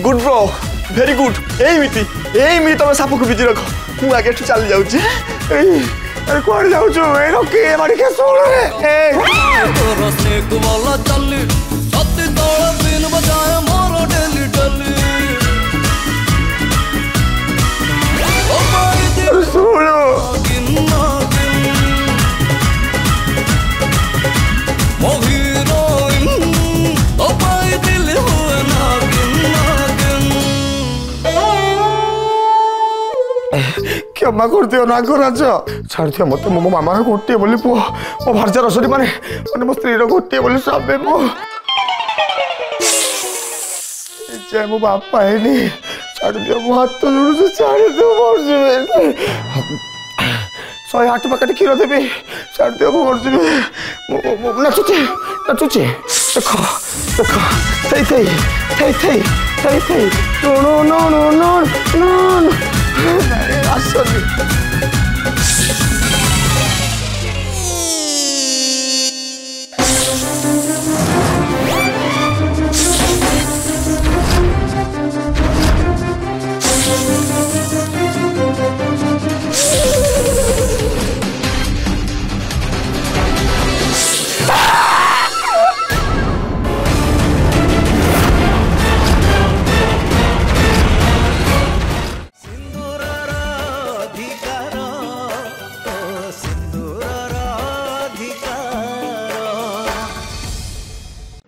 Good bro very good एमिति तुम shop को बिजी रख मु आगे चली जाऊँ अरे कौन जाऊँ रोके मारी के क्षमा कर दियो ना राज छाड़ दियो मत मो मामा गोटे बोली पुओ मो भार्जा रसरी माने मो स्त्री गोटे बोली सबे मो जय मो बापा है नी छाड़ दियो मो हाथ तो जोड़ से छाड़ दियो मर जबे 108 पैकेट क्षीर देबी छाड़ दियो मर जबे नाचुचे देखो देखो थई नो आसनी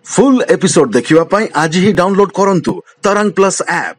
फुल एपिसोड देखिवा पाई आज ही डाउनलोड करंतु तरंग प्लस ऐप।